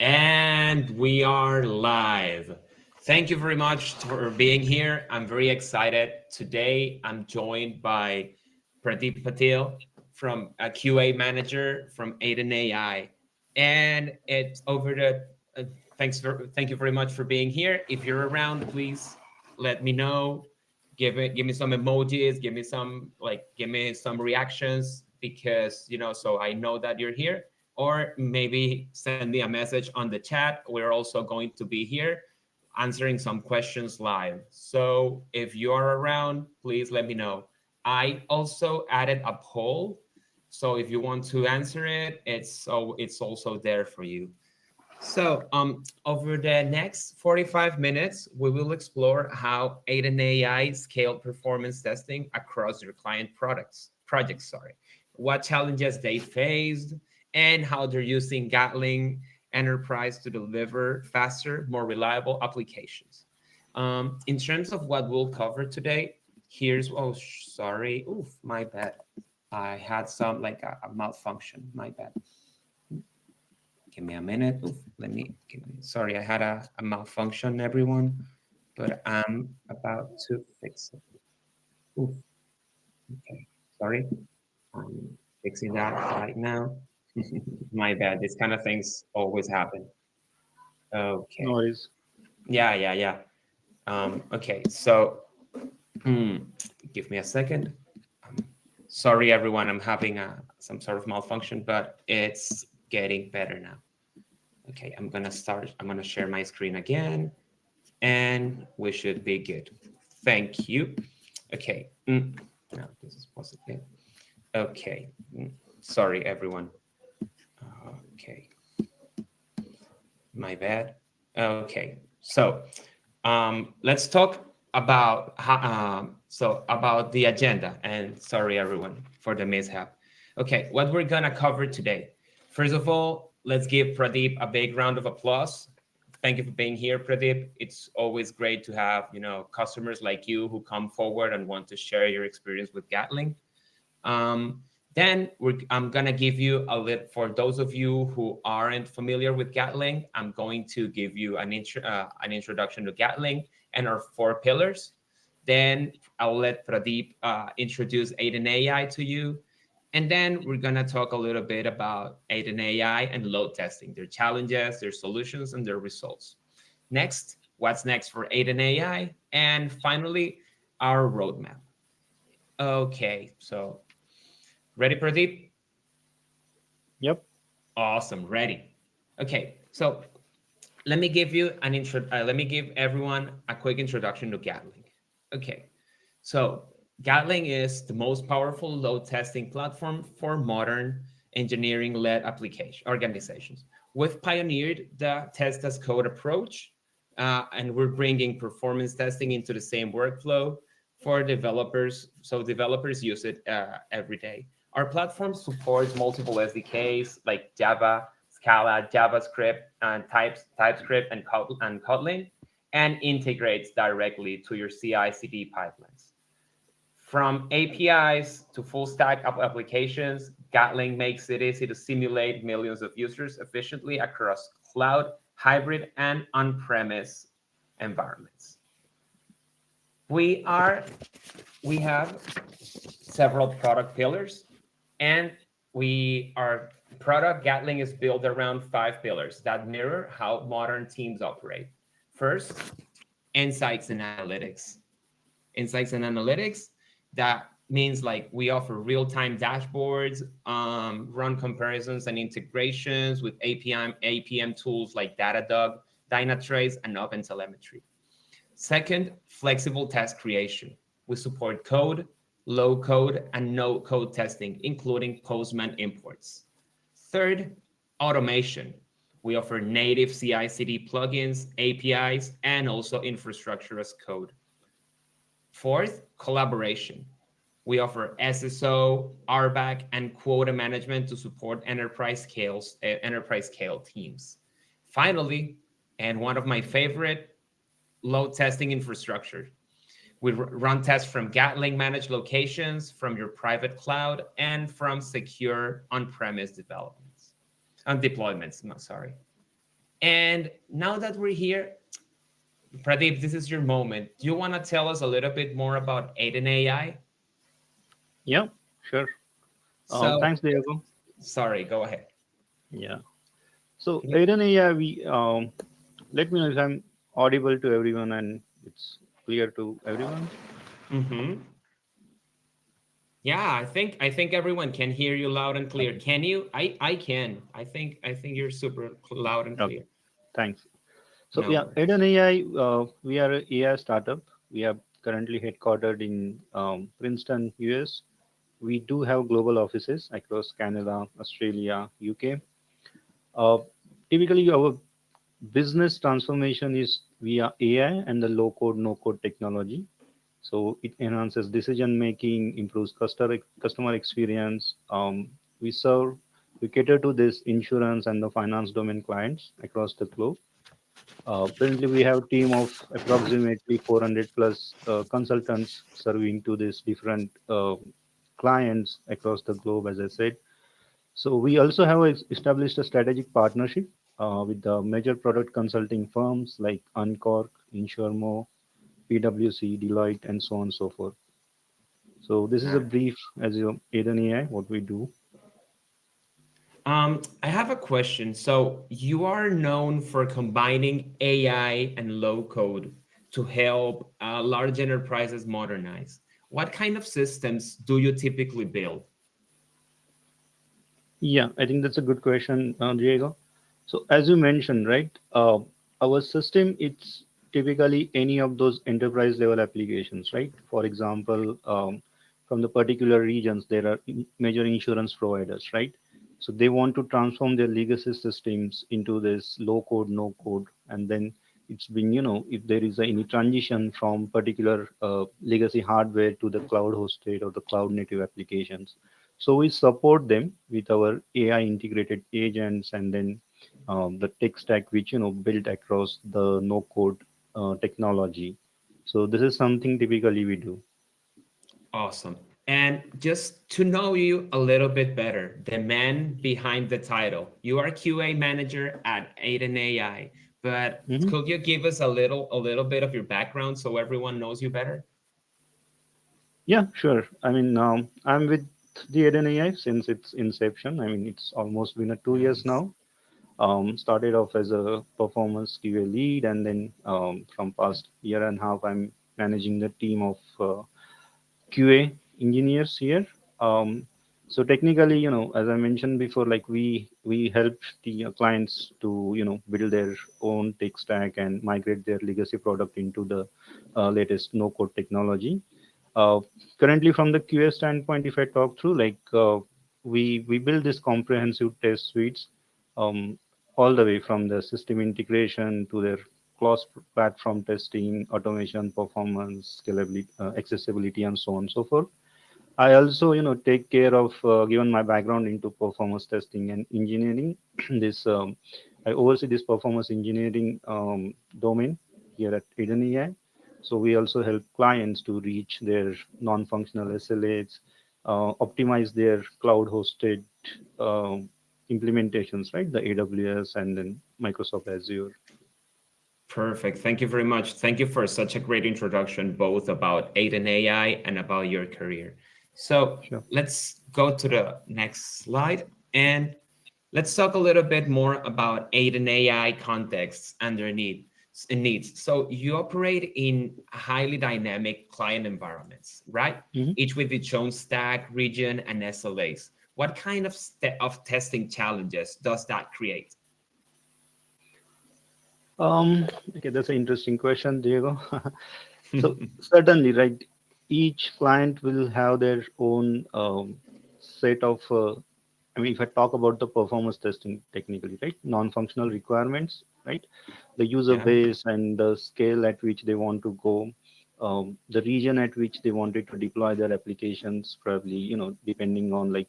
And we are live. Thank you very much for being here. I'm very excited. Today, I'm joined by Pradeep Patil from a QA manager from AidenAI. And it's over to thank you very much for being here. If you're around, please let me know. Give me some emojis, give me some reactions because so I know that you're here, or maybe send me a message on the chat. We're also going to be here answering some questions live. So if you're around, please let me know. I also added a poll. So if you want to answer it, it's also there for you. So over the next 45 minutes, we will explore how AidenAI scaled performance testing across your client projects, what challenges they faced, and how they're using Gatling Enterprise to deliver faster, more reliable applications. In terms of what we'll cover today, sorry, oof, my bad. I had some like a malfunction, my bad. Give me a minute. Oof, sorry, I had a malfunction, everyone, but I'm about to fix it. Oof, okay, sorry. I'm fixing that right now. My bad. This kind of things always happen. Okay. Noise. Yeah. Okay, so hmm, give me a second. Um, Sorry, everyone. I'm having some sort of malfunction, but it's getting better now. Okay, I'm gonna share my screen again, and we should be good. Thank you. Okay. No, this is positive. Okay. Sorry, everyone. Okay, my bad. Okay. So let's talk about about the agenda. And sorry, everyone, for the mishap. Okay, what we're gonna cover today. First of all, let's give Pradeep a big round of applause. Thank you for being here, Pradeep. It's always great to have customers like you who come forward and want to share your experience with Gatling. Um, I'm gonna give you a little, for those of you who aren't familiar with Gatling, I'm going to give you an introduction to Gatling and our four pillars. Then I'll let Pradeep introduce Aiden AI to you. And then we're gonna talk a little bit about Aiden AI and load testing, their challenges, their solutions, and their results. Next, what's next for Aiden AI? And finally, our roadmap. Okay, so ready, Pradeep? Yep. Awesome, ready. Okay, so let me give everyone a quick introduction to Gatling. Okay, so Gatling is the most powerful load testing platform for modern engineering-led application organizations. We've pioneered the test as code approach, and we're bringing performance testing into the same workflow for developers, so developers use it every day. Our platform supports multiple SDKs like Java, Scala, JavaScript, and TypeScript and Kotlin, and integrates directly to your CI/CD pipelines. From APIs to full stack applications, Gatling makes it easy to simulate millions of users efficiently across cloud, hybrid, and on-premise environments. We are we have several product pillars, and our product Gatling is built around five pillars that mirror how modern teams operate. First, insights and analytics. Insights and analytics, that means like we offer real-time dashboards, run comparisons and integrations with APM tools like Datadog, Dynatrace, and OpenTelemetry. Second, flexible test creation. We support code, low code, and no code testing, including Postman imports. Third, automation. We offer native CI/CD plugins, APIs, and also infrastructure as code. Fourth, collaboration. We offer SSO, RBAC, and quota management to support enterprise scale teams. Finally, and one of my favorite, load testing infrastructure. We run tests from Gatling managed locations, from your private cloud, and from secure on-premise developments and deployments. No, sorry. And now that we're here, Pradeep, this is your moment. Do you want to tell us a little bit more about Aiden AI? Yeah, sure. So, Thanks, Diego. sorry, go ahead. Yeah. So, AidenAI, let me know if I'm audible to everyone and it's clear to everyone. Mm-hmm. Yeah, I think everyone can hear you loud and clear. Okay. Can you? I can. I think you're super loud and Okay. clear. Thanks. So, No yeah, worries. AidenAI, we are a AI startup. We are currently headquartered in Princeton, US. We do have global offices across Canada, Australia, UK. Uh, Typically, our business transformation is via AI and the low code, no code technology. So it enhances decision making, improves customer experience. We serve, we cater to this insurance and the finance domain clients across the globe. Currently, we have a team of approximately 400 plus consultants serving to these different clients across the globe, as I said. So we also have established a strategic partnership with the major product consulting firms like Unqork, Insurmo, PwC, Deloitte, and so on and so forth. So this is a Alright. brief as you Aiden AI, what we do. I have a question. So you are known for combining AI and low code to help large enterprises modernize. What kind of systems do you typically build? Yeah, I think that's a good question, Diego. So as you mentioned, right, our system, it's typically any of those enterprise level applications, right? For example, from the particular regions, there are major insurance providers, right? So they want to transform their legacy systems into this low code, no code, and then it's been, if there is any transition from particular legacy hardware to the cloud hosted or the cloud native applications, so we support them with our AI integrated agents and then the tech stack which built across the no code technology. So this is something typically we do. Awesome. And just to know you a little bit better, the man behind the title, you are QA manager at Aiden AI, but Mhm. could you give us a little bit of your background so everyone knows you better? Yeah, sure. I mean, I'm with the AidenAI since its inception. I mean, it's almost been a 2 years Nice. now. Started off as a performance QA lead, and then from past year and a half, I'm managing the team of QA engineers here. Um, so technically, as I mentioned before, like we help the clients to build their own tech stack and migrate their legacy product into the latest no code technology. Uh, Currently, from the QA standpoint, if I talk through, like we build this comprehensive test suites, um, all the way from the system integration to their cross platform testing, automation, performance, scalability, accessibility, and so on and so forth. I also, take care of, given my background into performance testing and engineering, this I oversee this performance engineering domain here at AidenAI. So we also help clients to reach their non-functional SLAs, optimize their cloud-hosted um implementations, right? The AWS and then Microsoft Azure. Perfect. Thank you very much. Thank you for such a great introduction, both about Aiden AI and about your career. So Sure. let's go to the next slide and let's talk a little bit more about Aiden AI contexts underneath and needs. So you operate in highly dynamic client environments, right? Mhm. Each with its own stack, region, and SLAs. What kind of testing challenges does that create? Okay, that's an interesting question, Diego. So certainly, right, each client will have their own set of, I mean, if I talk about the performance testing technically, right, non-functional requirements, right, the user Yeah. base and the scale at which they want to go, the region at which they wanted to deploy their applications, probably, depending on like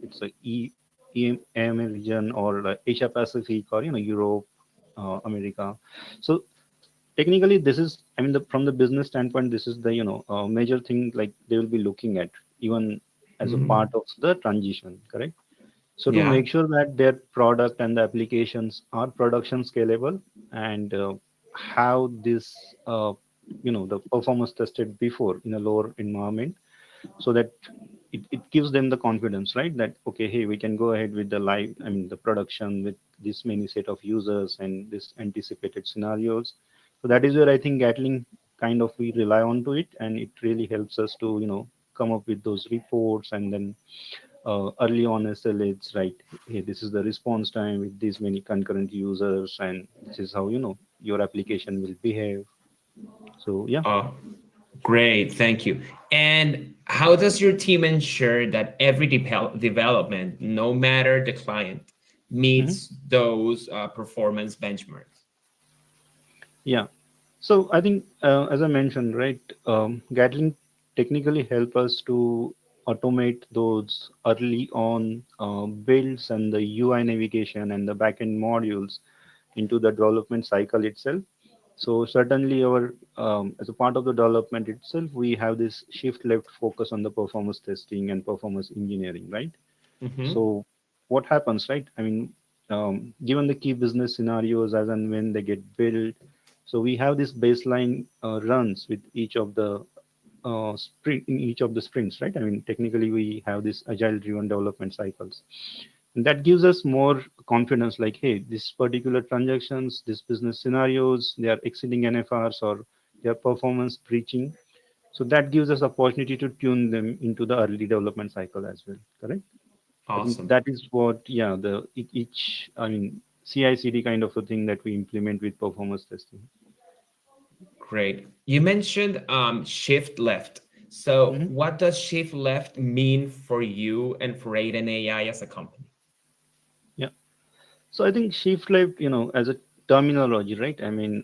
it's a EMA region or Asia Pacific or, Europe, America. So technically this is, I mean, from the business standpoint, this is the major thing like they will be looking at even as a part Mhm. of the transition, correct? So to Yeah. make sure that their product and the applications are production scalable and have this, the performance tested before in a lower environment, so that it gives them the confidence, right? That okay, hey, we can go ahead with the live, I mean, the production with this many set of users and this anticipated scenarios. So that is where I think Gatling kind of we rely on to it, and it really helps us to come up with those reports, and then early on SLAs, right? Hey, this is the response time with these many concurrent users, and this is how your application will behave. So yeah. Oh, great. Thank you. And how does your team ensure that every development, no matter the client, Mhm. meets those performance benchmarks? Yeah. So I think, as I mentioned, right, Gatling technically help us to automate those early on builds and the UI navigation and the backend modules into the development cycle itself. So certainly our as a part of the development itself, we have this shift left focus on the performance testing and performance engineering, right? Mm-hmm. So what happens, right? I mean, given the key business scenarios as and when they get built, so we have this baseline runs with each of the sprint in each of the sprints, right? I mean, technically we have this agile driven development cycles, and that gives us more confidence. Like, hey, this particular transactions, this business scenarios, they are exceeding NFRs or their performance breaching. So that gives us opportunity to tune them into the early development cycle as well. Correct. I think Awesome. that is what, yeah, each, I mean, CI/CD kind of a thing that we implement with performance testing. Great. You mentioned shift left. So, Mhm. what does shift left mean for you and for Aiden AI as a company? Yeah. So I think shift left, as a terminology, right? I mean,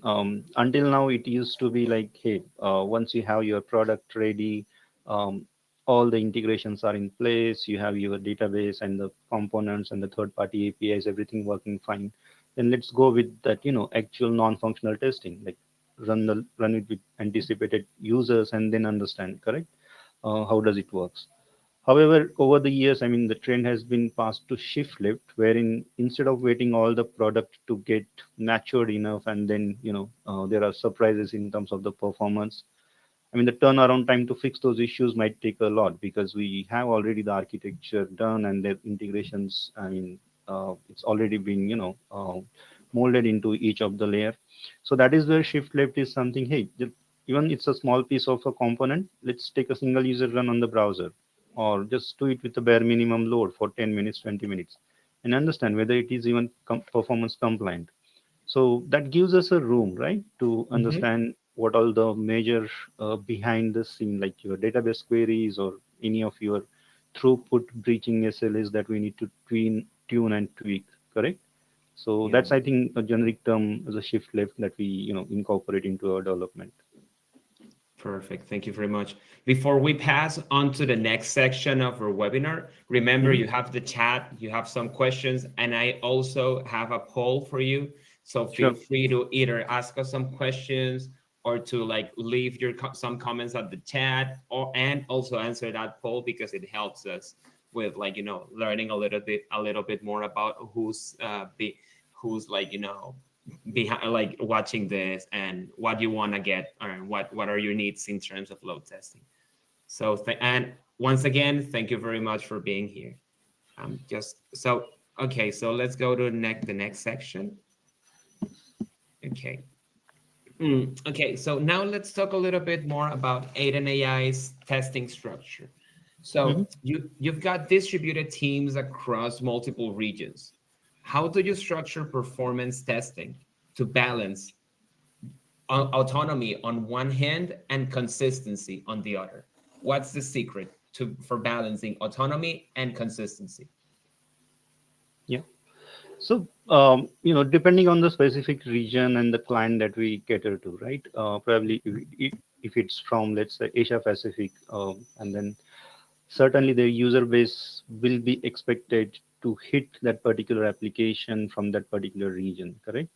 until now it used to be like, hey, once you have your product ready, um, all the integrations are in place, you have your database and the components and the third-party APIs, everything working fine. Then let's go with that, actual non-functional testing, like run it with anticipated users and then understand, correct? How does it works? However, over the years, I mean, the trend has been passed to shift left, wherein instead of waiting all the product to get matured enough, and then there are surprises in terms of the performance. I mean, the turnaround time to fix those issues might take a lot because we have already the architecture done and the integrations. I mean, it's already been molded into each of the layer. So that is where shift left is something. Hey, even it's a small piece of a component. Let's take a single user run on the browser, or just do it with a bare minimum load for 10 minutes, 20 minutes, and understand whether it is even performance compliant. So that gives us a room, right, to Mm-hmm. understand what all the major behind the scene, like your database queries or any of your throughput breaching SLAs that we need to tune and tweak, correct? So Yeah. that's, I think, a generic term as a shift left that we, incorporate into our development. Perfect. Thank you very much. Before we pass on to the next section of our webinar, remember Hmm. you have the chat, you have some questions, and I also have a poll for you. So feel Sure. free to either ask us some questions or to like leave your some comments at the chat, or and also answer that poll because it helps us with like learning a little bit more about who's like behind like watching this and what you want to get or what are your needs in terms of load testing. So and once again, thank you very much for being here. Just so okay, so let's go to the next section. Okay. Okay, so now let's talk a little bit more about Aiden AI's testing structure. Hmm. So you've got distributed teams across multiple regions. How do you structure performance testing to balance autonomy on one hand and consistency on the other? What's the secret to for balancing autonomy and consistency? Yeah. So, depending on the specific region and the client that we cater to, right? Probably if it's from, let's say, Asia Pacific, and then certainly the user base will be expected to hit that particular application from that particular region, correct?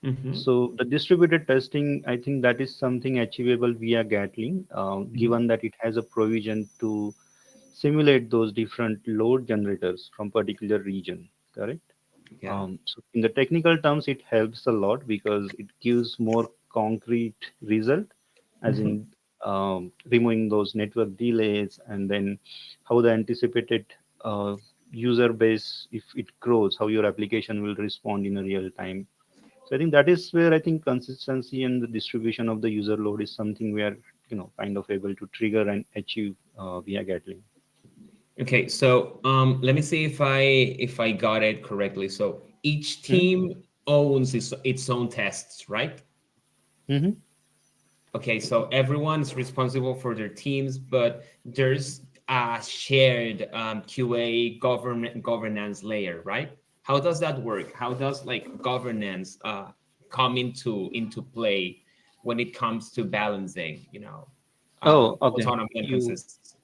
Mm-hmm. So the distributed testing, I think that is something achievable via Gatling, Mm-hmm. given that it has a provision to simulate those different load generators from particular region, correct? Yeah. So in the technical terms, it helps a lot because it gives more concrete result, as Mhm. in removing those network delays, and then how the anticipated uh, user base, if it grows, how your application will respond in a real time. So I think that is where I think consistency and the distribution of the user load is something we are, kind of able to trigger and achieve via Gatling. Okay, so let me see if I got it correctly. So each team owns its own tests, right? Mm-hmm. Okay, so everyone's responsible for their teams, but there's a shared QA governance layer, right? How does that work? How does like governance come into play when it comes to balancing, Oh, okay. autonomy and You consistency?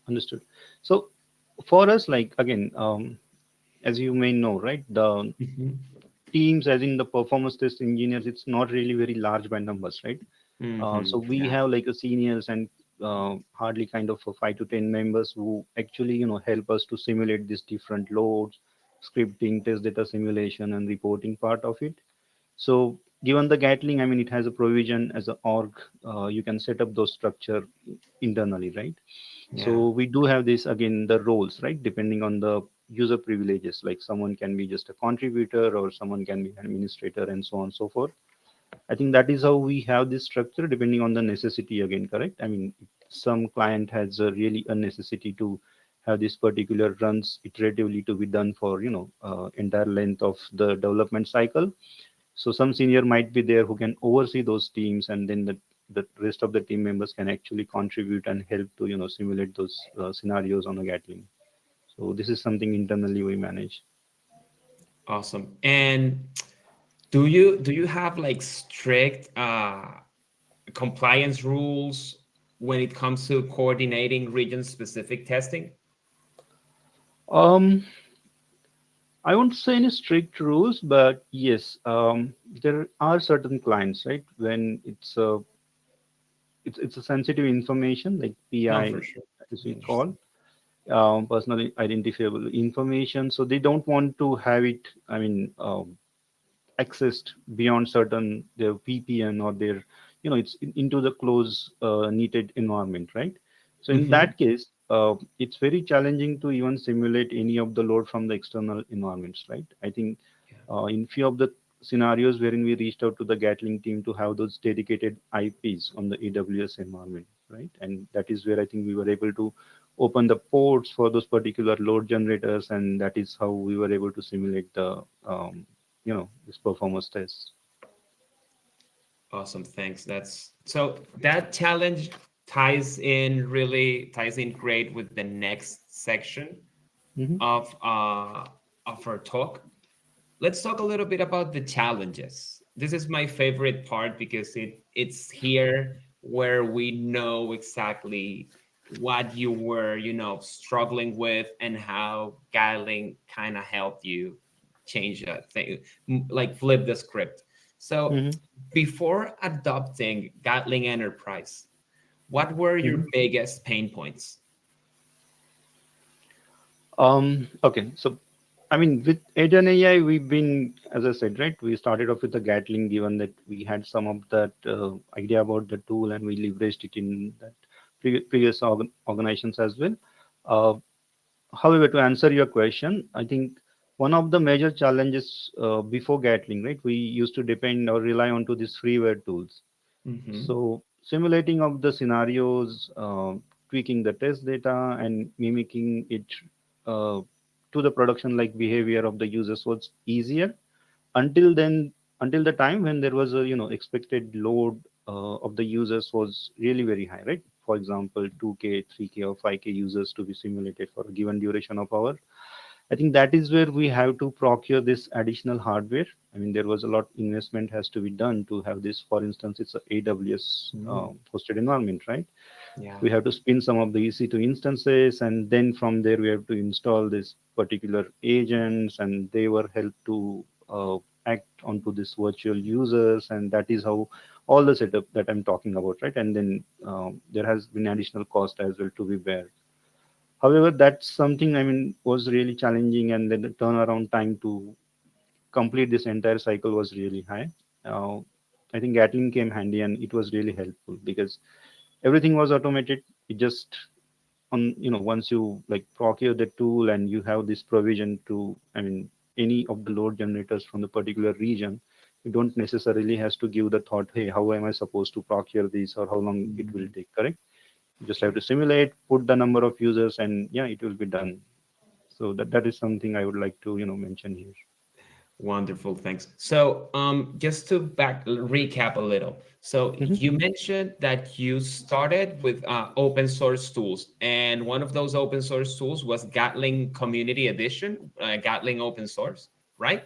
understood. So for us, like again, as you may know, right, the Hmm. teams, as in the performance test engineers, it's not really very large by numbers, right? So we Yeah. have like a seniors and hardly kind of 5 to 10 members who actually help us to simulate these different loads, scripting, test data simulation, and reporting part of it. So given the Gatling, I mean, it has a provision as an org. You can set up those structure internally, right? Yeah. So we do have this again the roles, right? Depending on the user privileges, like someone can be just a contributor or someone can be an administrator and so on and so forth. I think that is how we have this structure depending on the necessity again, correct? I mean, if some client has a really a necessity to have this particular runs iteratively to be done for, entire length of the development cycle. So some senior might be there who can oversee those teams, and then the rest of the team members can actually contribute and help to, simulate those scenarios on a Gatling. So this is something internally we manage. Awesome. And do you have like strict compliance rules when it comes to coordinating region specific testing? Um, I won't say any strict rules, but yes, there are certain clients, right? When it's a sensitive information like No, PI, for sure. as I we call, understand. personally identifiable information. So they don't want to have it. I mean, accessed beyond certain their VPN or their, it's into the close knitted environment, right? So in Mm-hmm. that case, it's very challenging to even simulate any of the load from the external environments, right? I think in few of the scenarios wherein we reached out to the Gatling team to have those dedicated IPs on the AWS environment, right? And that is where I think we were able to open the ports for those particular load generators, and that is how we were able to simulate the this performance test. Awesome. Thanks. That's so that challenge ties in great with the next section Hmm. of our talk. Let's talk a little bit about the challenges. This is my favorite part because it's here where we know exactly what you were, struggling with and how Gatling kind of helped you change that thing, like flip the script. So Hmm. before adopting Gatling Enterprise, what were your Hmm. biggest pain points? Okay, so I mean, with AidenAI, we've been, as I said, right, we started off with the Gatling, given that we had some of that idea about the tool and we leveraged it in that previous organizations as well. Uh, However, to answer your question, I think one of the major challenges before Gatling, right, we used to depend or rely on to these freeware tools. Mm-hmm. So simulating of the scenarios, tweaking the test data, and mimicking it uh, to the production like behavior of the users was easier until then, until the time when there was a expected load of the users was really very high, right? For example, 2K, 3K, or 5K users to be simulated for a given duration of hour. I think that is where we have to procure this additional hardware. I mean, there was a lot investment has to be done to have this. For instance, it's a AWS Mm. hosted environment, right? Yeah. We have to spin some of the EC2 instances, and then from there we have to install this particular agents, and they were helped to act onto this virtual users, and that is how all the setup that I'm talking about, right? And then there has been additional cost as well to be bear. However, that's something was really challenging, and then the turnaround time to complete this entire cycle was really high. Uh, I think Gatling came handy, and it was really helpful because everything was automated. It just on once you like procure the tool and you have this provision to any of the load generators from the particular region, you don't necessarily has to give the thought, hey, how am I supposed to procure these or how long it will Mhm. take. Correct? You just have to simulate, put the number of users, and yeah, it will be done. So that is something I would like to mention here. Wonderful, thanks. So, just to back recap a little. So, Mhm. you mentioned that you started with open source tools, and one of those open source tools was Gatling Community Edition, Gatling Open Source, right?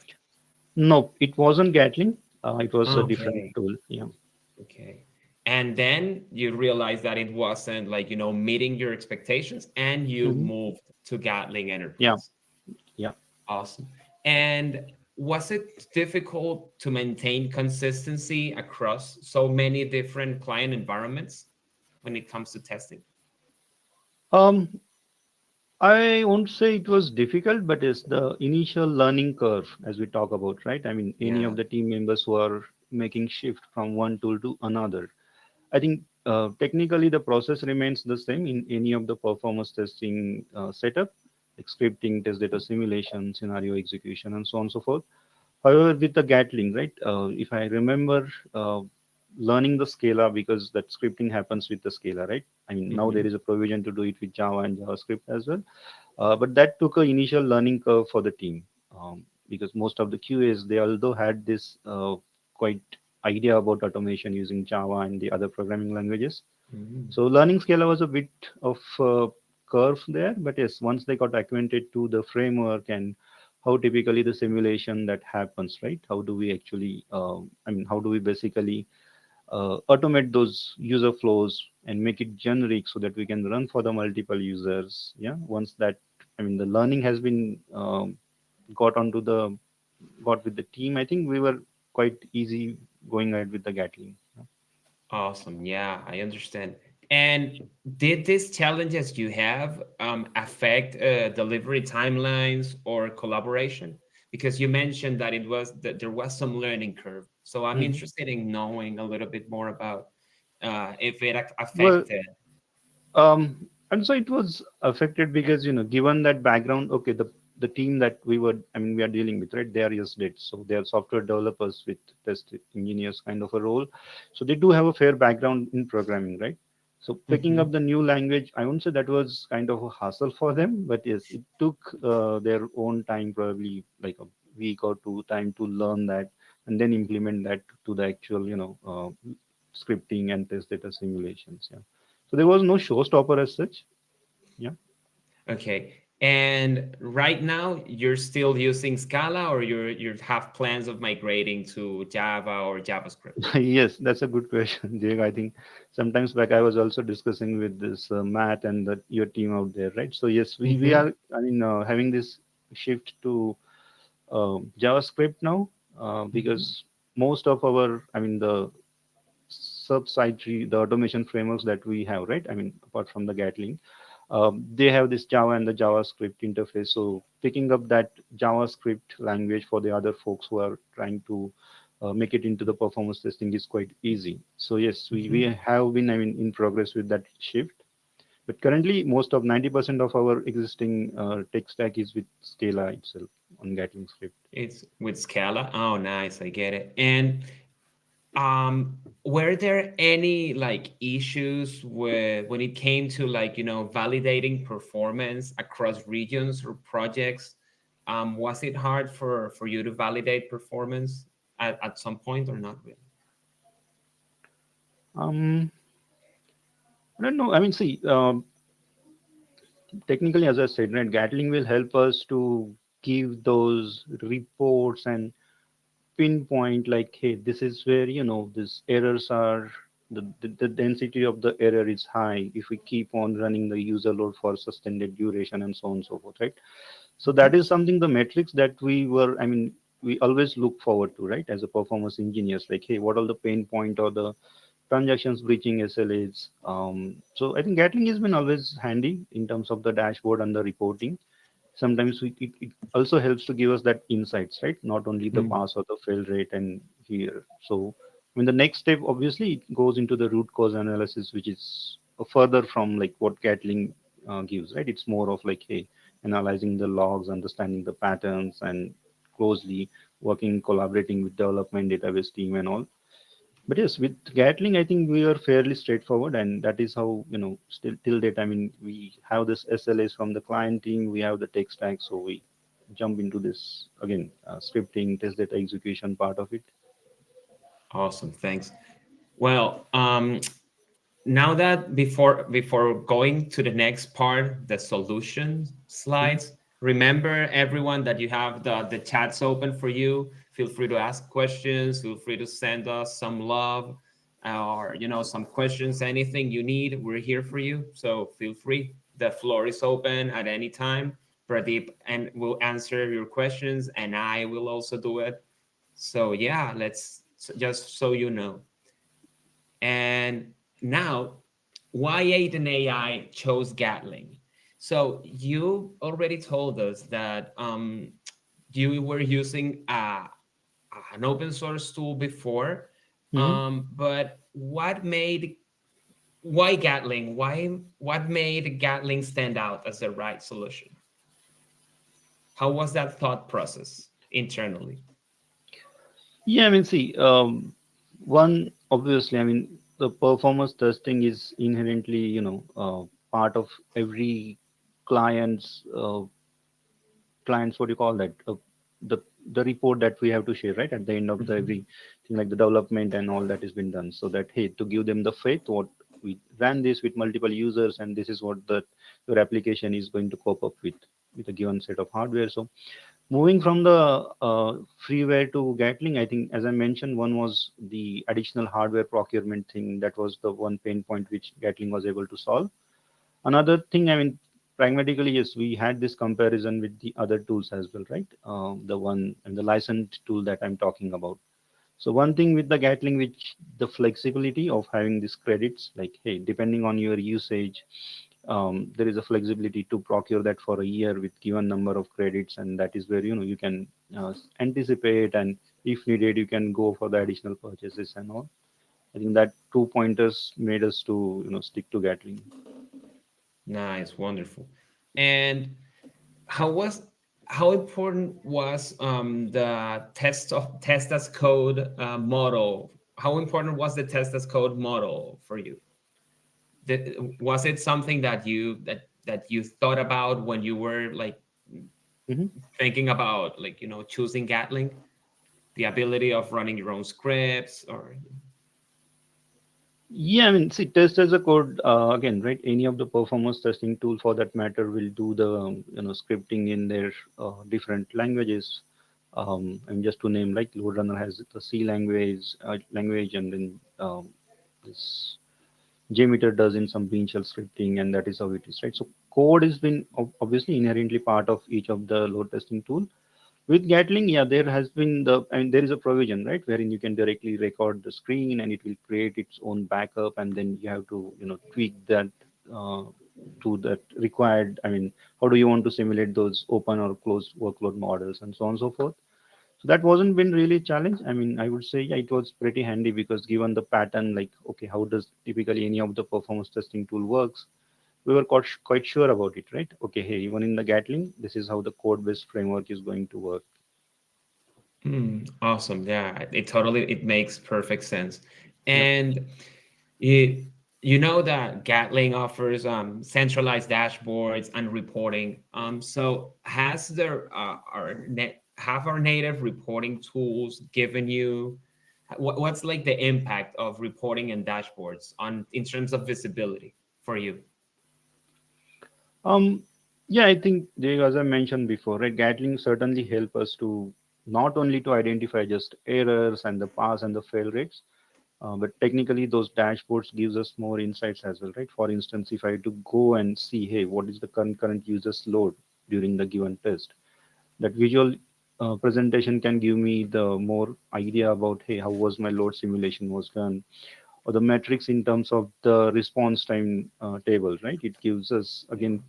No, it wasn't Gatling. It was a different Okay, tool. Yeah. okay. And then you realized that it wasn't like, meeting your expectations, and you Mhm. moved to Gatling Yeah. Enterprise. Yeah. Awesome. And was it difficult to maintain consistency across so many different client environments when it comes to testing? Um, I won't say it was difficult, but it's the initial learning curve as we talk about, right? Any Yeah. of the team members who are making shift from one tool to another. I think technically the process remains the same in any of the performance testing setup, like scripting, test data simulation, scenario execution, and so on and so forth. However, with the Gatling, right? If I remember learning the Scala because that scripting happens with the Scala, right? Now there Hmm. is a provision to do it with Java and JavaScript as well. But that took a initial learning curve for the team because most of the QAs they although had this quite idea about automation using Java and the other programming languages. Hmm. So learning Scala was a bit of curve there, but yes, once they got acquainted to the framework and how typically the simulation that happens, right? How do we actually, how do we basically automate those user flows and make it generic so that we can run for the multiple users. Yeah, once that, the learning has been got onto the got with the team, I think we were quite easy going ahead with the Gatling. Awesome. Yeah, I understand. And did these challenges you have affect delivery timelines or collaboration? Because you mentioned that there was some learning curve. So I'm Mhm. interested in knowing a little bit more about if it Well, affected. and so it was affected because given that background, okay, the team that we are dealing with, right? They are just did so they are software developers with test engineers kind of a role, so they do have a fair background in programming, right? So picking Mhm. up the new language, I won't say that was kind of a hassle for them, but yes, it took their own time, probably like a week or two time to learn that and then implement that to the actual scripting and test data simulations. Yeah. So there was no showstopper as such. Yeah. Okay. And right now, you're still using Scala, or you have plans of migrating to Java or JavaScript? Yes, that's a good question, Diego. I think sometimes back I was also discussing with this Matt and your team out there, right? So yes, we Hmm. are having this shift to JavaScript now Hmm. because most of our the subsidiary the automation frameworks that we have, right? Apart from the Gatling, they have this Java and the JavaScript interface. So picking up that JavaScript language for the other folks who are trying to make it into the performance testing is quite easy. So yes, we Hmm. have been in progress with that shift. But currently, most of 90% of our existing tech stack is with Scala itself on Gatling script. It's with Scala. Oh, nice. I get it. And were there any like issues with when it came to like, validating performance across regions or projects? Was it hard for you to validate performance at some point, or not really? Um, I don't know. See, technically, as I said, right, Gatling will help us to give those reports and pinpoint like, hey, this is where these errors are. The density of the error is high if we keep on running the user load for sustained duration and so on and so forth, right? So that Mhm. is something the metrics that we always look forward to, right? As a performance engineers, like, hey, what are the pain point or the transactions breaching SLAs. So I think Gatling has been always handy in terms of the dashboard and the reporting. Sometimes it also helps to give us that insights, right? Not only the Mm. pass or the fail rate and here. So when the next step, obviously, it goes into the root cause analysis, which is further from like what Gatling gives, right? It's more of like, hey, analyzing the logs, understanding the patterns, and closely working, collaborating with development database team and all. But yes, with Gatling, I think we are fairly straightforward, and that is how, still till date. I mean, we have this SLAs from the client team, we have the tech stack, so we jump into this again, scripting, test data execution part of it. Awesome, thanks. Well, now that before going to the next part, the solution Mhm. slides, remember everyone that you have the chats open for you. Feel free to ask questions, feel free to send us some love, or some questions, anything you need, we're here for you, so feel free. The floor is open at any time. Pradeep and will answer your questions, and I will also do it. So yeah, let's just so you know. And now, why Aiden AI chose Gatling? So you already told us that you were using an open source tool before, Mhm. but why Gatling? What made Gatling stand out as the right solution? How was that thought process internally? Yeah, I mean, see, one obviously, I mean, the performance testing is inherently, part of every client's clients, what do you call that, the the report that we have to share, right, at the end of the Mhm. everything, like the development and all that has been done, so that, hey, to give them the faith what we ran this with multiple users, and this is what the your application is going to cope up with a given set of hardware. So moving from the freeware to Gatling, I think, as I mentioned, one was the additional hardware procurement thing. That was the one pain point which Gatling was able to solve. Another thing, I mean, pragmatically, yes, we had this comparison with the other tools as well, right? The one and the licensed tool that I'm talking about. So one thing with the Gatling, which the flexibility of having these credits, like, hey, depending on your usage, there is a flexibility to procure that for a year with given number of credits, and that is where you can anticipate, and if needed, you can go for the additional purchases and all. I think that two pointers made us to stick to Gatling. Nice, wonderful. And how was how important was the test as code model? How important was the test as code model for you? Was it something that you thought about when you were like Mhm. thinking about like choosing Gatling, the ability of running your own scripts or Yeah, I mean, see, test as a code, again, right? Any of the performance testing tool for that matter will do the scripting in their different languages. And just to name, like LoadRunner has the C language, and then this JMeter does in some bean shell scripting, and that is how it is, right? So code has been obviously inherently part of each of the load testing tool. With Gatling, yeah, there has been I mean, there is a provision, right, wherein you can directly record the screen and it will create its own backup, and then you have to, tweak that uh, to that required. I mean, how do you want to simulate those open or closed workload models and so on and so forth. So that wasn't been really challenge. I mean, I would say, yeah, it was pretty handy because given the pattern, like, okay, how does typically any of the performance testing tool works? We were quite sure about it, right? Okay, hey, even in the Gatling, this is how the code-based framework is going to work. awesome. Yeah, it makes perfect sense. Yep. And it, you know that Gatling offers centralized dashboards and reporting. So has have our native reporting tools given you what's like the impact of reporting and dashboards on in terms of visibility for you? Um, yeah, I think as I mentioned before, right, Gatling certainly help us to not only to identify just errors and the pass and the fail rates, but technically those dashboards gives us more insights as well, right? For instance, if I had to go and see, hey, what is the current user's load during the given test, that visual presentation can give me the more idea about, hey, how was my load simulation was done, or the metrics in terms of the response time table, right? It gives us again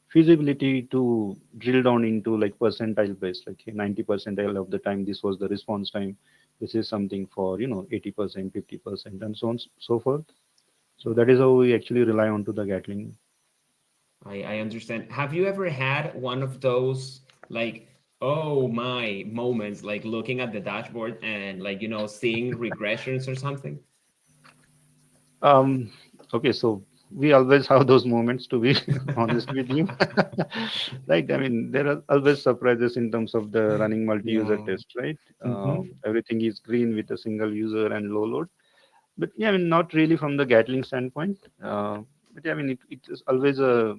feasibility to drill down into like percentile based, like 90 percentile of the time this was the response time. This is something for 80%, 50%, and so on so forth. So that is how we actually rely on to the Gatling. I understand. Have you ever had one of those like, oh my moments, like looking at the dashboard and like, seeing regressions or something? Um, okay, so we always have those moments, to be honest with you. Right? I mean, there are always surprises in terms of the running multi-user Yeah. test, right? Hmm. Everything is green with a single user and low load. But yeah, I mean, not really from the Gatling standpoint. But yeah, I mean, it is always a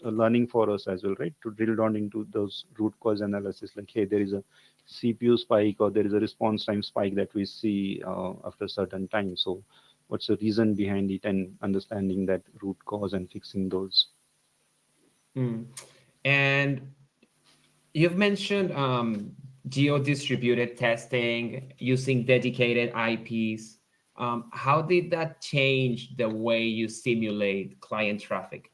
learning for us as well, right? To drill down into those root cause analysis, like, hey, there is a CPU spike or there is a response time spike that we see after a certain time. So, what's the reason behind it, and understanding that root cause and fixing those. Mm. And you've mentioned geo-distributed testing using dedicated IPs. How did that change the way you simulate client traffic?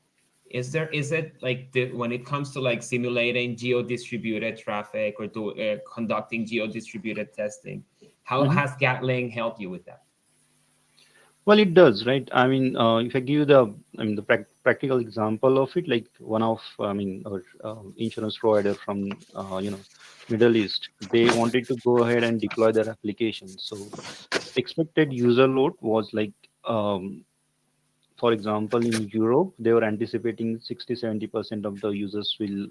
Is it like when it comes to like simulating geo-distributed traffic or conducting geo-distributed testing, how Mhm. has Gatling helped you with that? Well, it does, right? I mean, if I give you the practical example of it, like one of, our insurance provider from, Middle East, they wanted to go ahead and deploy their application. So expected user load was like, um, for example, in Europe, they were anticipating 60-70% of the users will,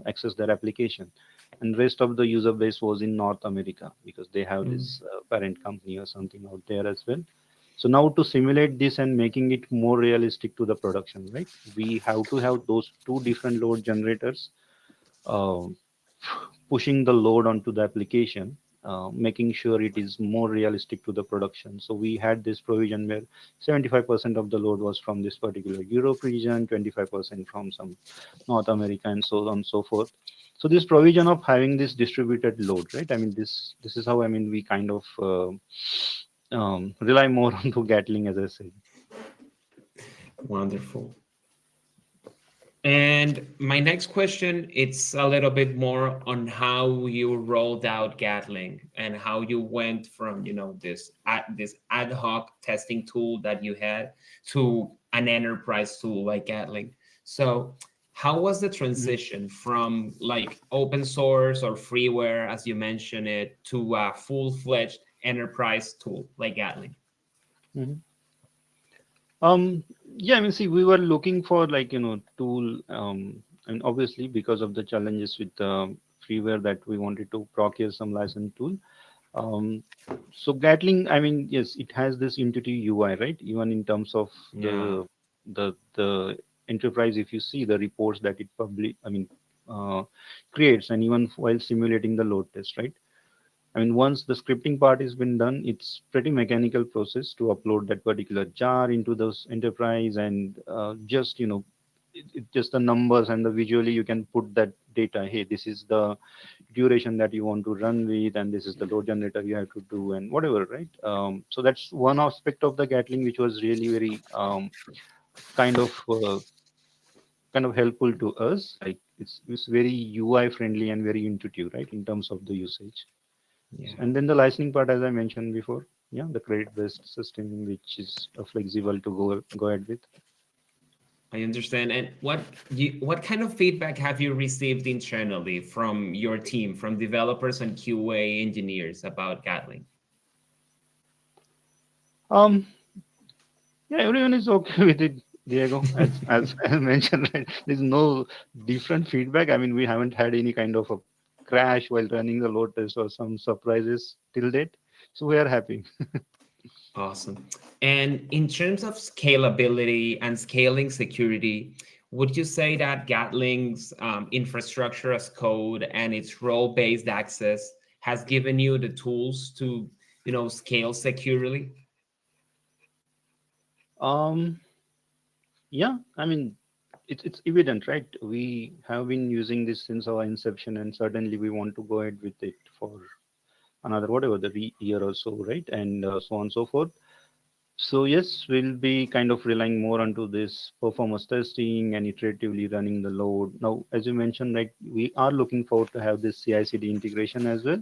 access their application, and rest of the user base was in North America because they have Mm. this parent company or something out there as well. So now to simulate this and making it more realistic to the production, right? We have to have those two different load generators uh, pushing the load onto the application, making sure it is more realistic to the production. So we had this provision where 75% of the load was from this particular Europe region, 25% from some North America, and so on and so forth. So this provision of having this distributed load, right? I mean, this is how, I mean, we kind of rely more on to Gatling, as I said. Wonderful. And my next question, it's a little bit more on how you rolled out Gatling and how you went from, this ad hoc testing tool that you had to an enterprise tool like Gatling. So, how was the Mhm. transition from like open source or freeware, as you mentioned it, to a full-fledged enterprise tool like Gatling? Mhm. Um, yeah, I mean, see, we were looking for like, tool, and obviously because of the challenges with freeware that we wanted to procure some license tool. Um, so Gatling, I mean, yes, it has this intuitive UI, right? Even in terms of Yeah. the enterprise, if you see the reports that it uh, creates, and even while simulating the load test, right? I mean, once the scripting part has been done, it's pretty mechanical process to upload that particular jar into those enterprise, and just just the numbers and the visually you can put that data. Hey, this is the duration that you want to run with, and this is the load generator you have to do, and whatever, right? So that's one aspect of the Gatling which was really very kind of uh, kind of helpful to us. Like it's very UI friendly and very intuitive, right, in terms of the usage. Yeah. And then the licensing part, as I mentioned before, yeah, the credit-based system, which is flexible to go ahead with. I understand. And what kind of feedback have you received internally from your team, from developers and QA engineers about Gatling? Um, yeah, everyone is okay with it, Diego. As I mentioned, right? There's no different feedback. I mean, we haven't had any kind of a crash while running the load test or some surprises till date, so we are happy. Awesome. And in terms of scalability and scaling security, would you say that Gatling's infrastructure as code and its role-based access has given you the tools to, scale securely? Um, yeah, I mean, it's evident, right? We have been using this since our inception, and certainly we want to go ahead with it for another whatever the year or so, right? And so on and so forth. So yes, we'll be kind of relying more onto this performance testing and iteratively running the load. Now, as you mentioned, like we are looking forward to have this CI/CD integration as well.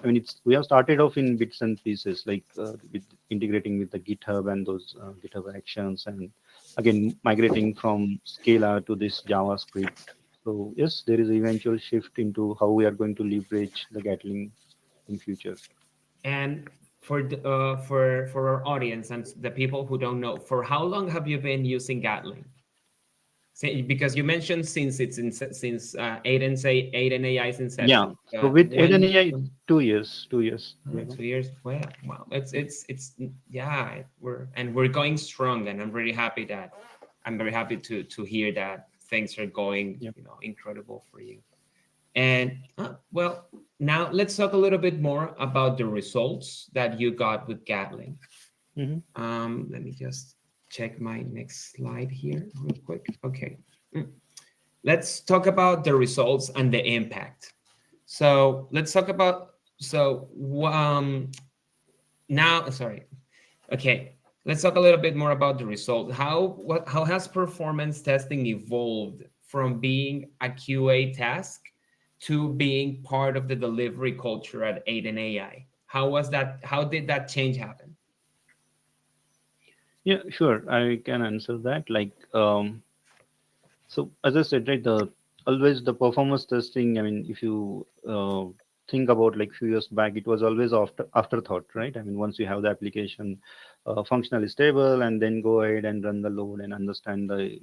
I mean, it's we have started off in bits and pieces, like with integrating with the GitHub and those GitHub actions, and again migrating from Scala to this JavaScript. So yes, there is eventual shift into how we are going to leverage the Gatling in future. And for our audience and the people who don't know, for how long have you been using Gatling? Say, because you mentioned since since AidenAI's Yeah. inception, So with when AidenAI, it's 2 years, 2 years. You know. 2 years. Well, wow, it's yeah, we're going strong, and I'm very happy to hear that things are going, Yep. incredible for you. And well, now let's talk a little bit more about the results that you got with Gatling. Hmm. Let me just check my next slide here real quick. Okay. Mm. Let's talk about the results and the impact. So let's talk about now. Sorry. Okay. Let's talk a little bit more about the result. How has performance testing evolved from being a QA task to being part of the delivery culture at Aiden AI? How was that? How did that change happen? Yeah, sure. I can answer that. Like, so as I said, right, the always the performance testing. I mean, if you think about like few years back, it was always afterthought, right? I mean, once you have the application functionally stable, and then go ahead and run the load and understand the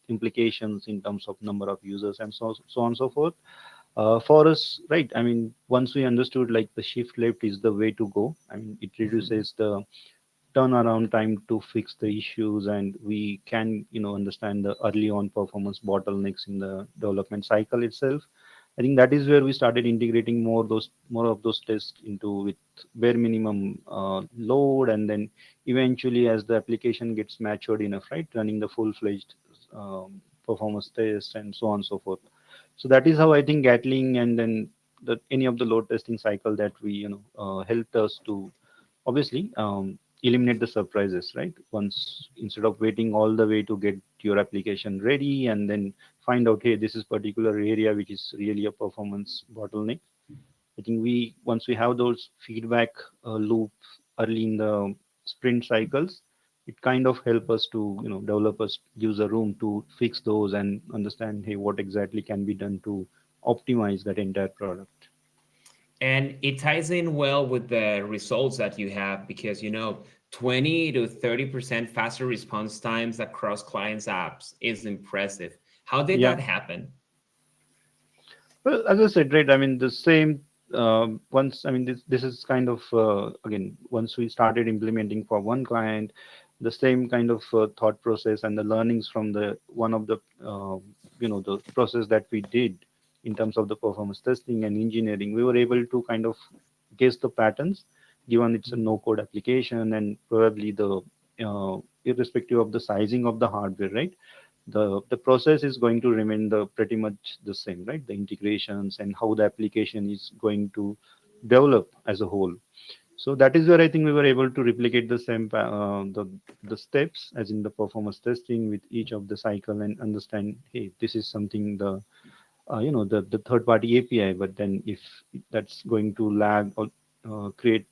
implications in terms of number of users and so on and so forth. For us, right? I mean, once we understood like the shift left is the way to go. I mean, it Mhm. reduces the turnaround time to fix the issues, and we can understand the early on performance bottlenecks in the development cycle itself. I think that is where we started integrating more of those tests into with bare minimum load, and then eventually as the application gets matured enough, right, running the full-fledged performance test and so on and so forth. So that is how I think Gatling and then any of the load testing cycle that we helped us to obviously eliminate the surprises, right? Once instead of waiting all the way to get your application ready and then find out, hey, this is particular area which is really a performance bottleneck. I think we once we have those feedback loops early in the sprint cycles, it kind of help us to developers use a room to fix those and understand, hey, what exactly can be done to optimize that entire product. And it ties in well with the results that you have because 20 to 30% faster response times across clients' apps is impressive. How did Yeah. that happen? Well, as I said, right, I mean, the same, once, I mean, this is kind of, again, once we started implementing for one client, the same kind of thought process and the learnings from the one of the, the process that we did in terms of the performance testing and engineering, we were able to kind of guess the patterns, given it's a no code application and probably the, irrespective of the sizing of the hardware, right? The process is going to remain the pretty much the same, right? The integrations and how the application is going to develop as a whole. So that is where I think we were able to replicate the same the steps as in the performance testing with each of the cycle and understand, hey, this is something the third party API, but then if that's going to lag or create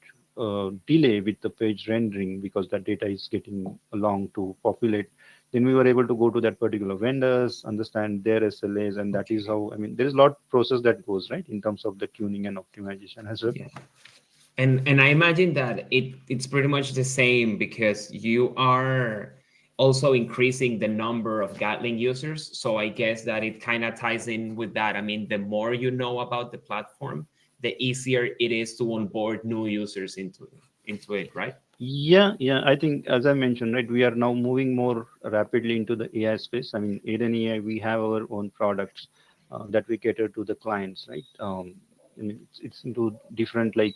delay with the page rendering because that data is getting long to populate, then we were able to go to that particular vendors, understand their SLAs, and that is Okay. how, I mean, there is a lot process that goes right in terms of the tuning and optimization as well. Yeah. And I imagine that it's pretty much the same because you are also increasing the number of Gatling users. So I guess that it kind of ties in with that. I mean, the more you know about the platform, the easier it is to onboard new users into it, right? Yeah, yeah. I think as I mentioned, right, we are now moving more rapidly into the AI space. I mean, Aiden AI, we have our own products that we cater to the clients, right? And it's into different like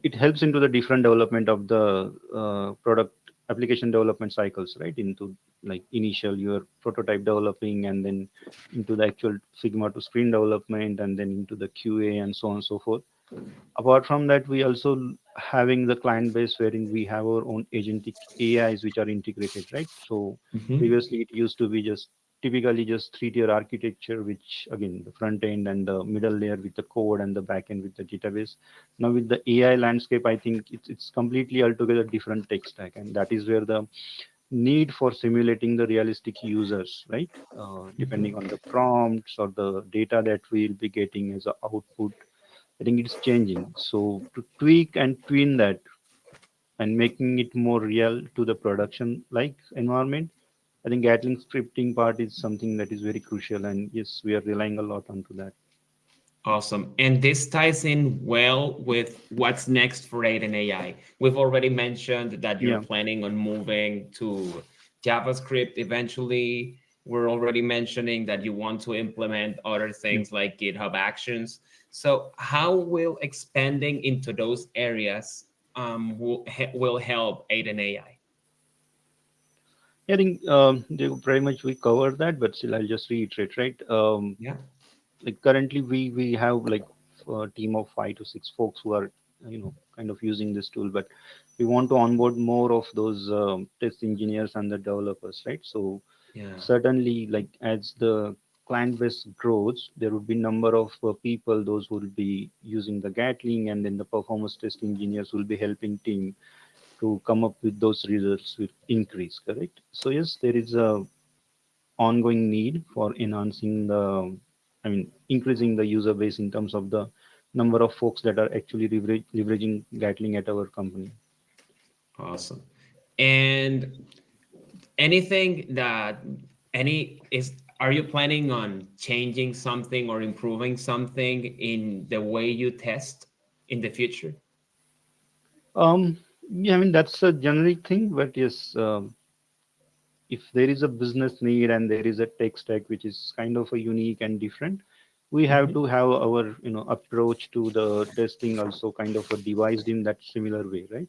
it helps into the different development of the product application development cycles, right? Into like initial your prototype developing, and then into the actual Figma to screen development, and then into the QA and so on and so forth. Apart from that, we also having the client base wherein we have our own agentic AIs which are integrated, right? So Hmm. previously it used to be just typically just three-tier architecture, which again the front end and the middle layer with the code and the back end with the database. Now with the AI landscape, I think it's completely altogether different tech stack, and that is where the need for simulating the realistic users, right? Depending on the prompts or the data that we'll be getting as a output, I think it's changing. So to tweak and twin that and making it more real to the production like environment, I think Gatling scripting part is something that is very crucial. And yes, we are relying a lot onto that. Awesome. And this ties in well with what's next for Aiden AI. We've already mentioned that you're Yeah. planning on moving to JavaScript eventually. We're already mentioning that you want to implement other Yeah. things like GitHub Actions. So, how will expanding into those areas will help Aiden AI? I think they pretty much we covered that, but still I'll just reiterate, right? Yeah. Like currently we have like a team of 5 to 6 folks who are kind of using this tool, but we want to onboard more of those test engineers and the developers, right? So Yeah. certainly like as the client base grows, there would be number of people those who will be using the Gatling, and then the performance test engineers will be helping team to come up with those results with increase, correct? So yes, there is a ongoing need for enhancing the, I mean, increasing the user base in terms of the number of folks that are actually leveraging Gatling at our company. Awesome. And anything that any is are you planning on changing something or improving something in the way you test in the future? Um, yeah, I mean, that's a generic thing, but yes, if there is a business need and there is a tech stack which is kind of a unique and different, we have Hmm. to have our, approach to the testing also kind of a devised in that similar way, right?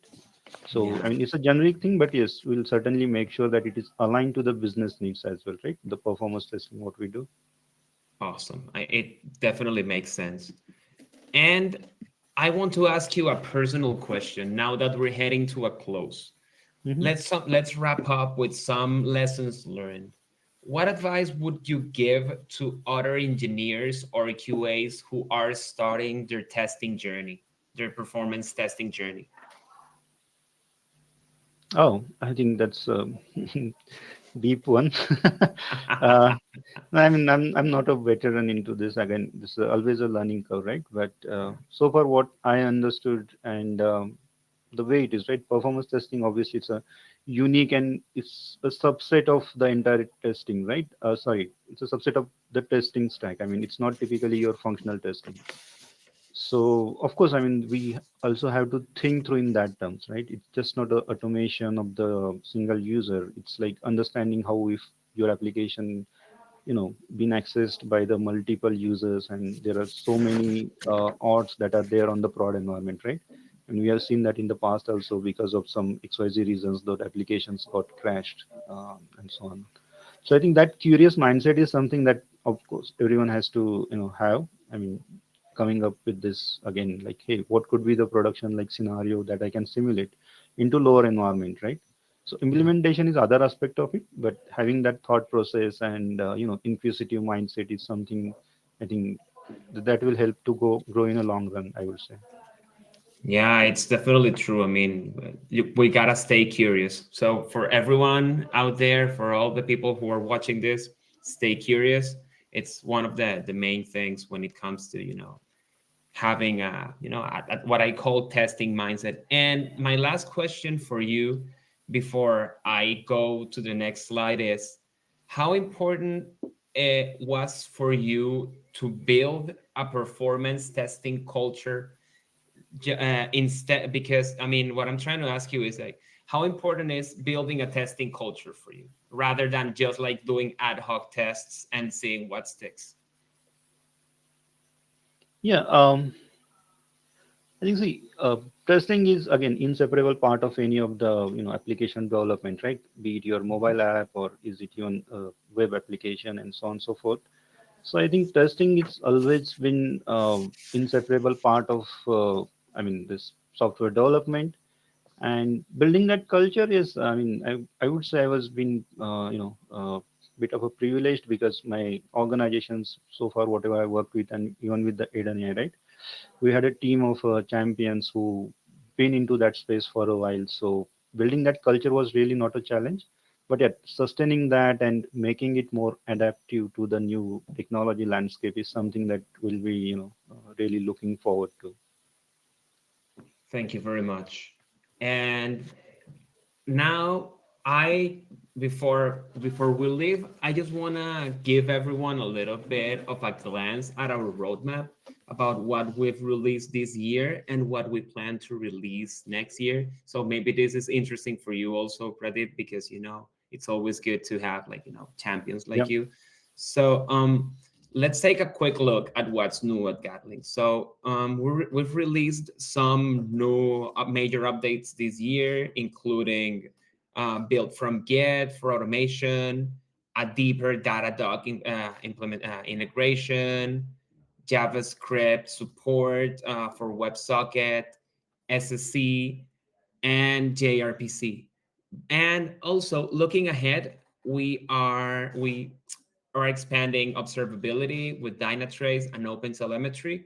So, Yeah. I mean, it's a generic thing, but yes, we'll certainly make sure that it is aligned to the business needs as well, right? The performance testing, what we do. Awesome. It definitely makes sense. And I want to ask you a personal question now that we're heading to a close. Hmm. Let's wrap up with some lessons learned. What advice would you give to other engineers or QAs who are starting their testing journey, their performance testing journey? Oh, I think that's a deep one. uh, I mean, I'm not a veteran into this. Again, this is always a learning curve, right? But Yeah. so far, what I understood and the way it is, right? Performance testing, obviously, it's a unique and it's a subset of the entire testing, right? Sorry, it's a subset of the testing stack. I mean, it's not typically your functional testing. So of course, I mean, we also have to think through in that terms, right? It's just not a automation of the single user. It's like understanding how if your application, been accessed by the multiple users, and there are so many odds that are there on the prod environment, right? And we have seen that in the past also because of some XYZ reasons, that applications got crashed and so on. So I think that curious mindset is something that, of course, everyone has to, have. I mean, coming up with this again, like, hey, what could be the production like scenario that I can simulate into lower environment, right? So Yeah. implementation is other aspect of it, but having that thought process and inquisitive mindset is something I think that will help to grow in a long run, I would say. Yeah, it's definitely true. I mean, we gotta stay curious. So for everyone out there, for all the people who are watching this, stay curious. It's one of the main things when it comes to having what I call testing mindset. And my last question for you before I go to the next slide is how important it was for you to build a performance testing culture instead, because I mean what I'm trying to ask you is like how important is building a testing culture for you rather than just like doing ad hoc tests and seeing what sticks. Yeah, I think see, testing is again inseparable part of any of the application development, right? Be it your mobile app or is it your web application and so on and so forth. So I think testing it's always been inseparable part of this software development, and building that culture is I would say I was been bit of a privileged because my organizations so far whatever I worked with and even with the AidenAI, right, we had a team of champions who been into that space for a while. So building that culture was really not a challenge, but yet sustaining that and making it more adaptive to the new technology landscape is something that will be really looking forward to. Thank you very much. And now I before we leave, I just want to give everyone a little bit of a glance at our roadmap about what we've released this year and what we plan to release next year. So maybe this is interesting for you also, Pradeep, because it's always good to have champions like Yeah. you. So let's take a quick look at what's new at Gatling. So we've released some new major updates this year, including built from Git for automation, a deeper Datadog integration, JavaScript support for WebSocket, SSC, and gRPC. And also looking ahead, we are expanding observability with Dynatrace and OpenTelemetry,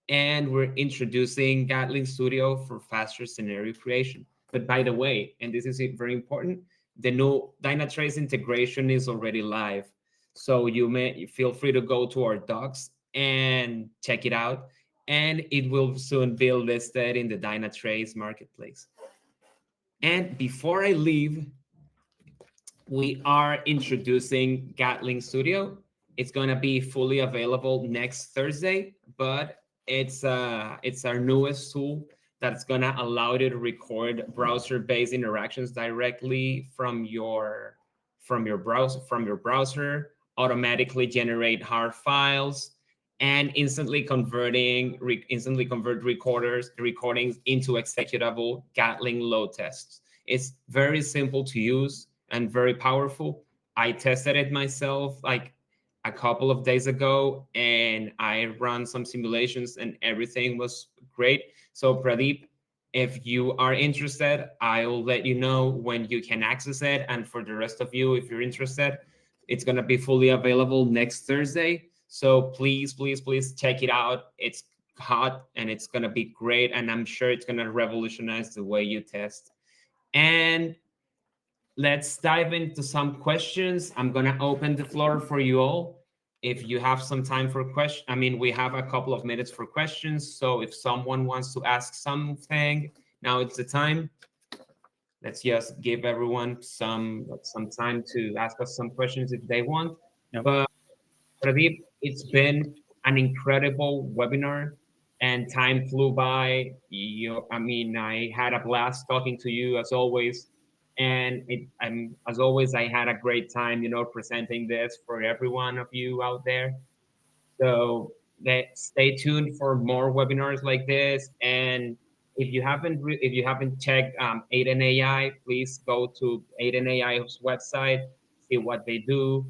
and we're introducing Gatling Studio for faster scenario creation. But by the way, and this is very important, the new Dynatrace integration is already live. So you may feel free to go to our docs and check it out. And it will soon be listed in the Dynatrace marketplace. And before I leave, we are introducing Gatling Studio. It's gonna be fully available next Thursday, but it's our newest tool that's gonna allow you to record browser-based interactions directly from your browser, automatically generate hard files, and instantly convert recordings into executable Gatling load tests. It's very simple to use and very powerful. I tested it myself like a couple of days ago, and I ran some simulations and everything was great. So Pradeep, if you are interested, I'll let you know when you can access it. And for the rest of you, if you're interested, it's going to be fully available next Thursday. So please, please, please check it out. It's hot and it's going to be great. And I'm sure it's going to revolutionize the way you test. And let's dive into some questions. I'm going to open the floor for you all. If you have some time for questions, I mean, we have a couple of minutes for questions. So if someone wants to ask something, now it's the time. Let's just give everyone some time to ask us some questions if they want. Yeah. But Pradeep, it's been an incredible webinar and time flew by. I mean, I had a blast talking to you as always. And as always, I had a great time, presenting this for every one of you out there. So stay tuned for more webinars like this. And if you haven't checked AidenAI, please go to AidenAI's website, see what they do,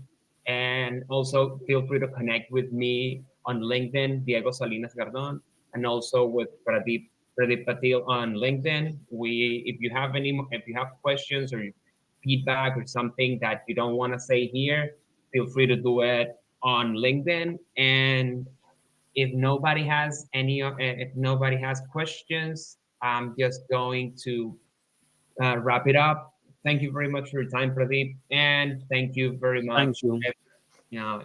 and also feel free to connect with me on LinkedIn, Diego Salinas Gardon, and also with Pradeep Patil on LinkedIn. If you have questions or feedback or something that you don't want to say here, feel free to do it on LinkedIn. And if nobody has questions, I'm just going to wrap it up. Thank you very much for your time, Pradeep, and thank you very Thank much. you.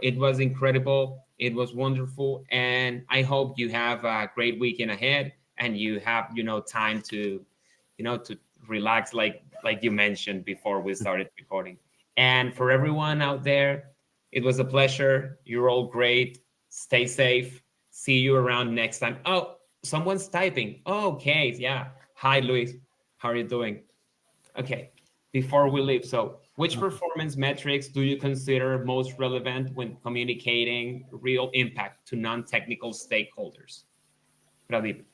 It was incredible. It was wonderful, and I hope you have a great weekend ahead, and you have time to relax, like you mentioned before we started recording. And for everyone out there, it was a pleasure. You're all great. Stay safe. See you around next time. Oh, someone's typing. Okay, yeah. Hi, Luis. How are you doing? Okay, before we leave, so which performance metrics do you consider most relevant when communicating real impact to non-technical stakeholders? Pradeep,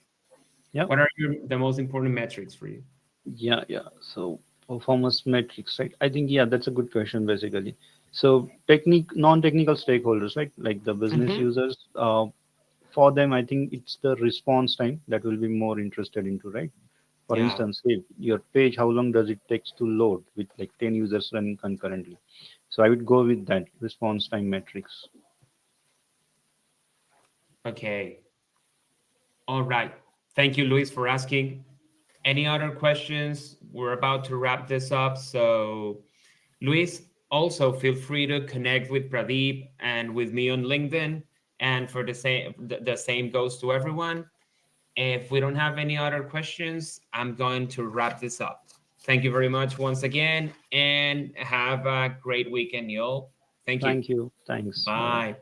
Yeah. what are the most important metrics for you? Yeah. So performance metrics, right? I think, yeah, that's a good question basically. So non-technical stakeholders, right? Like the business Mhm. users, for them, I think it's the response time that will be more interested into, right? For Yeah. instance, if your page, how long does it takes to load with like 10 users running concurrently? So I would go with that response time metrics. Okay. All right. Thank you, Luis, for asking. Any other questions? We're about to wrap this up. So, Luis, also feel free to connect with Pradeep and with me on LinkedIn. And for the same goes to everyone. If we don't have any other questions, I'm going to wrap this up. Thank you very much once again, and have a great weekend, y'all. Thank you. Thank you. Thanks. Bye bye. Bye.